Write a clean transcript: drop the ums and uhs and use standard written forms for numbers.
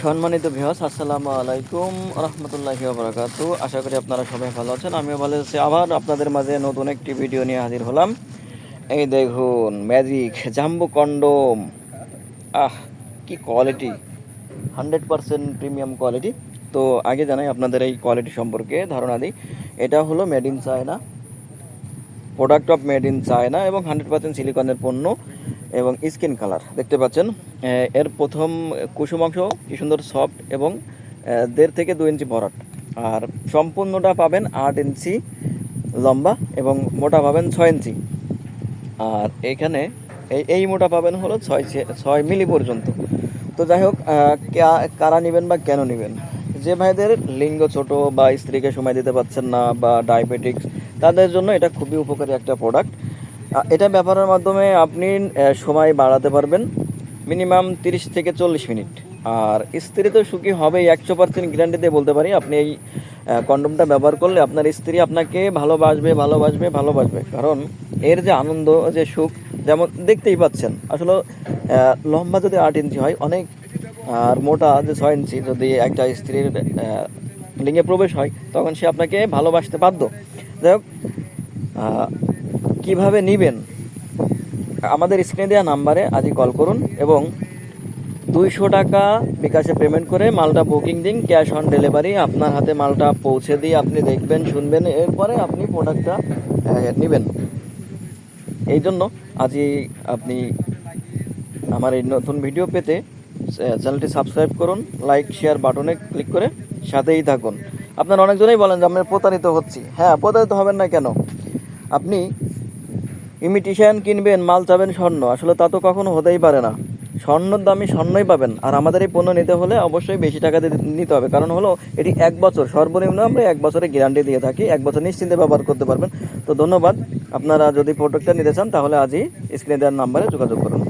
সম্মানিত ভিউয়ার্স, আসসালামু আলাইকুম রহমতুল্লাহি ওয়া বারাকাতুহু। আশা করি আপনারা সবাই ভালো আছেন, আমিও ভালো আছি। আবার আপনাদের মাঝে নতুন একটি ভিডিও নিয়ে হাজির হলাম। এই দেখুন, ম্যাজিক জাম্বো কন্ডোম। কি কোয়ালিটি! 100% premium quality. তো আগে জানাই আপনাদের এই কোয়ালিটি সম্পর্কে ধারণা দিই। এটা হলো made in China, product of made in China এবং 100% সিলিকনের পণ্য এবং স্কিন কালার দেখতে পাচ্ছেন। এর প্রথম কুসুম অংশ কি সুন্দর সফট এবং 1.5 থেকে 2 ইঞ্চি ভরাট। আর সম্পূর্ণটা পাবেন 8 ইঞ্চি লম্বা এবং মোটা পাবেন 6 ইঞ্চি। আর এখানে এই মোটা পাবেন হলো 6 মিলি পর্যন্ত। তো যাই হোক, কারা নেবেন বা কেন নেবেন? যে ভাইদের লিঙ্গ ছোট বা স্ত্রীকে সময় দিতে পারছেন না বা ডায়াবেটিক্স, তাদের জন্য এটা খুবই উপকারী একটা প্রোডাক্ট। এটা ব্যবহারের মাধ্যমে আপনি সময় বাড়াতে পারবেন মিনিমাম 30 থেকে 40 মিনিট। আর স্ত্রী তো সুখী হবেই, 100% গ্যারান্টি দিয়ে বলতে পারি। আপনি এই কন্ডোমটা ব্যবহার করলে আপনার স্ত্রী আপনাকে ভালোবাসবে ভালোবাসবে ভালোবাসবে। কারণ এর যে আনন্দ, যে সুখ, যেমন দেখতেই পাচ্ছেন। আসলে লম্বা যদি 8 ইঞ্চি হয় অনেক, আর মোটা যে 6 ইঞ্চি যদি একটা স্ত্রীর লিঙ্গে প্রবেশ হয়, তখন সে আপনাকে ভালোবাসতে বাধ্য। যাই হোক, কীভাবে নেবেন? আমাদের স্ক্রিনে দেওয়া নাম্বারে আজই কল করুন এবং 200 টাকা বিকাশে পেমেন্ট করে মালটা বুকিং দিন। ক্যাশ অন ডেলিভারি আপনার হাতে মালটা পৌঁছে দিয়ে আপনি দেখবেন, শুনবেন, এরপরে আপনি প্রোডাক্টটা নেবেন। এই জন্য আজই আপনি আমার এই নতুন ভিডিও পেতে চ্যানেলটি সাবস্ক্রাইব করুন, লাইক শেয়ার বাটনে ক্লিক করে সাথেই থাকুন। আপনারা অনেকজনেই বলেন যে আমরা প্রতারিত হচ্ছি। হ্যাঁ, প্রতারিত হবেন না কেন? আপনি ইমিটেশন কিনবেন, মাল চাবেন স্বর্ণ, আসলে তা তো কখনো হতেই পারে না। স্বর্ণর দামে স্বর্ণই পাবেন। আর আমাদের এই পণ্য নিতে হলে অবশ্যই বেশি টাকা দিয়ে নিতে হবে। কারণ হলো এটি 1 বছর, সর্বনিম্ন আমরা 1 বছরের গ্যারান্টি দিয়ে থাকি। 1 বছর নিশ্চিন্তে ব্যবহার করতে পারবেন। তো ধন্যবাদ। আপনারা যদি প্রোডাক্টটা নিতে চান তাহলে আজই স্ক্রিনে দেওয়ার নাম্বারে যোগাযোগ করুন।